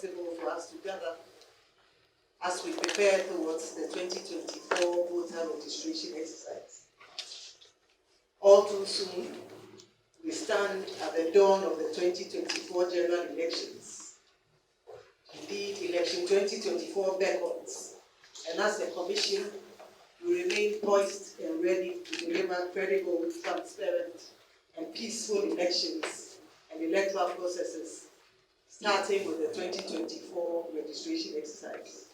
possible for us to gather as we prepare towards the 2024 voter registration exercise. All too soon, we stand at the dawn of the 2024 general elections. Indeed, election 2024 beckons, and as a commission, we remain poised and ready to deliver credible, transparent, and peaceful elections and electoral processes, starting with the 2024 registration exercise.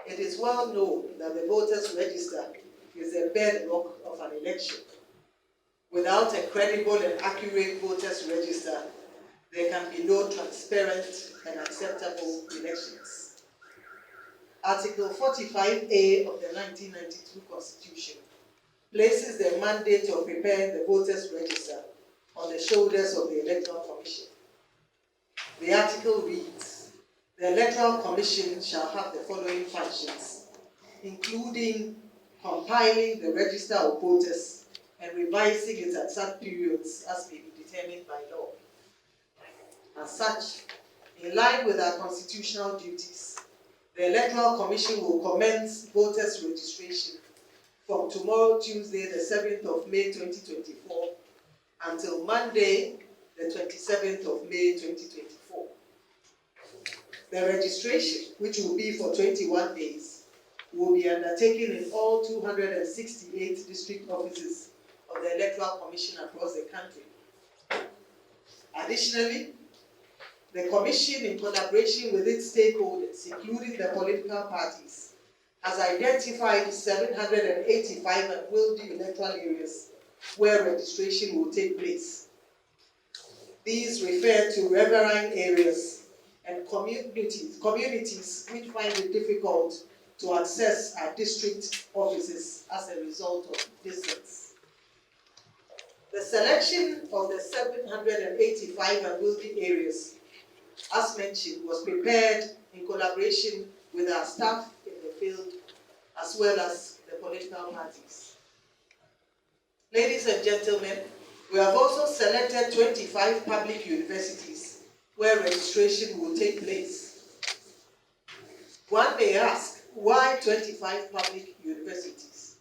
It is well known that the voters' register is the bedrock of an election. Without a credible and accurate voters' register, there can be no transparent and acceptable elections. Article 45A of the 1992 Constitution places the mandate of preparing the voters' register on the shoulders of the Electoral Commission. The article reads, "The Electoral Commission shall have the following functions, including compiling the register of voters and revising it at such periods as may be determined by law. As such, in line with our constitutional duties, the Electoral Commission will commence voters' registration from tomorrow, Tuesday, the 7th of May 2024, until Monday, the 27th of May 2024. The registration, which will be for 21 days, will be undertaken in all 268 district offices of the Electoral Commission across the country. Additionally, the Commission, in collaboration with its stakeholders, including the political parties, has identified 785 unwieldy electoral areas where registration will take place. These refer to riverine areas and communities which find it difficult to access our district offices as a result of distance. The selection of the 785 unwieldy areas, as mentioned, was prepared in collaboration with our staff in the field, as well as the political parties. Ladies and gentlemen, we have also selected 25 public universities where registration will take place. One may ask, why 25 public universities?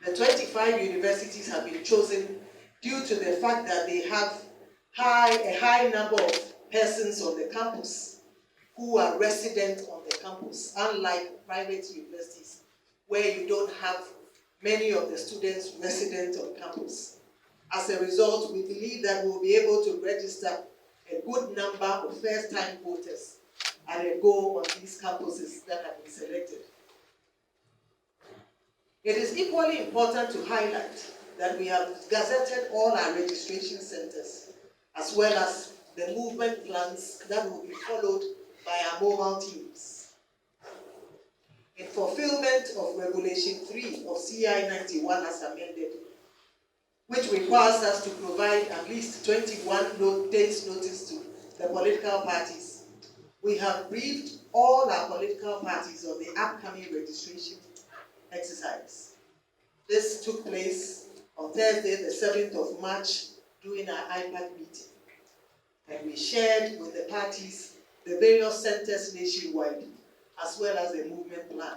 The 25 universities have been chosen due to the fact that they have a high number of persons on the campus who are resident on the campus, unlike private universities where you don't have many of the students resident on campus. As a result, we believe that we'll be able to register a good number of first-time voters at a go on these campuses that have been selected. It is equally important to highlight that we have gazetted all our registration centers, as well as the movement plans that will be followed by our mobile teams. In fulfillment of Regulation 3 of CI 91 as amended, which requires us to provide at least 21 days notice to the political parties, we have briefed all our political parties on the upcoming registration exercise. This took place on Thursday, the 7th of March, during our IPAC meeting. And we shared with the parties the various centers nationwide, as well as the movement plan.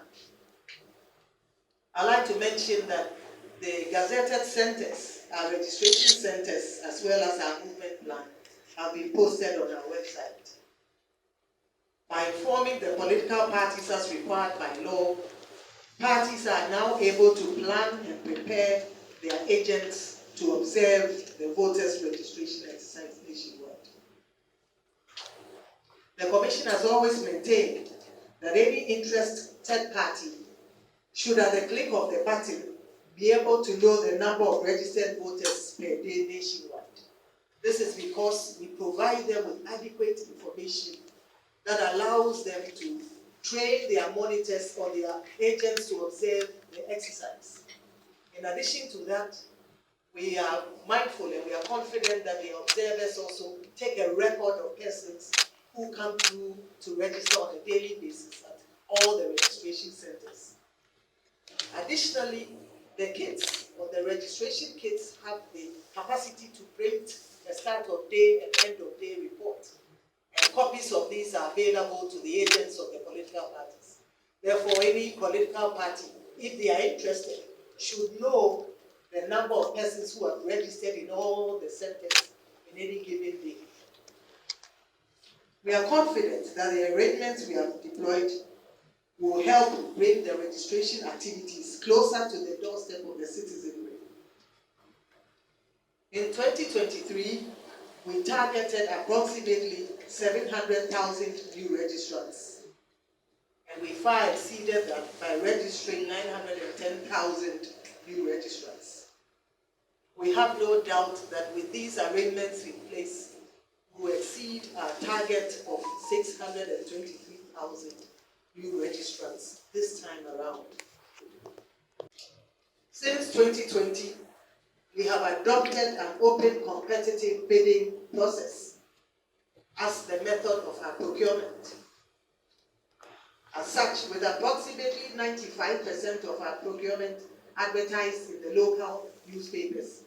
I'd like to mention that the gazetted centers, our registration centers, as well as our movement plan, have been posted on our website. By informing the political parties as required by law, parties are now able to plan and prepare their agents to observe the voters' registration exercise nationwide. The Commission has always maintained that any interested party should, at the click of the button, be able to know the number of registered voters per day nationwide. This is because we provide them with adequate information that allows them to train their monitors or their agents to observe the exercise. In addition to that, we are mindful and we are confident that the observers also take a record of persons who come through to register on a daily basis at all the registration centers. Additionally, the kits, or the registration kits, have the capacity to print a start of day and end of day report. copies of these are available to the agents of the political parties. Therefore, any political party, if they are interested, should know the number of persons who are registered in all the centers in any given day. We are confident that the arrangements we have deployed will help bring the registration activities closer to the doorstep of the citizenry. In 2023, we targeted approximately 700,000 new registrants, and we far exceeded that by registering 910,000 new registrants. We have no doubt that with these arrangements in place, we will exceed our target of 623,000 new registrants this time around. Since 2020, we have adopted an open competitive bidding process as the method of our procurement. As such, with approximately 95% of our procurement advertised in the local newspapers,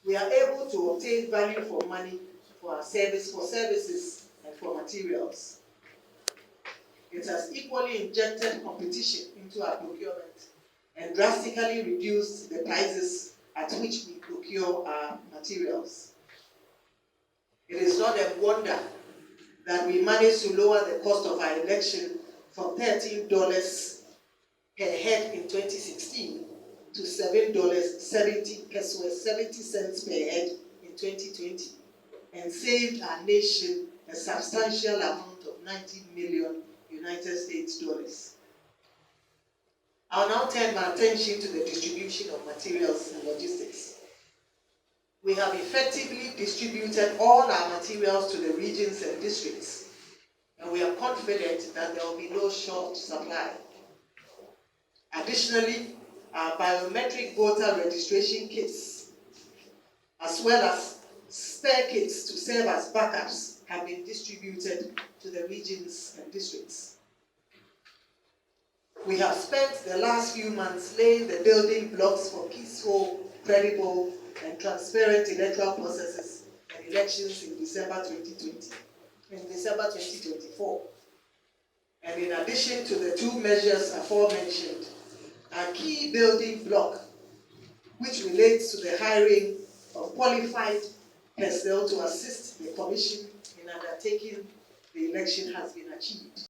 we are able to obtain value for money for our services and for materials. It has equally injected competition into our procurement and drastically reduced the prices at which we procure our materials. It is not a wonder that we managed to lower the cost of our election from $13 per head in 2016 to $7.70 per head in 2020, and saved our nation a substantial amount of $90 million United States dollars. I'll now turn my attention to the distribution of materials and logistics. We have effectively distributed all our materials to the regions and districts, and we are confident that there will be no short supply. Additionally, our biometric voter registration kits, as well as spare kits to serve as backups, have been distributed to the regions and districts. We have spent the last few months laying the building blocks for peaceful, credible, and transparent electoral processes and elections in December 2024. And in addition to the two measures aforementioned, a key building block, which relates to the hiring of qualified personnel to assist the Commission in undertaking the election, has been achieved.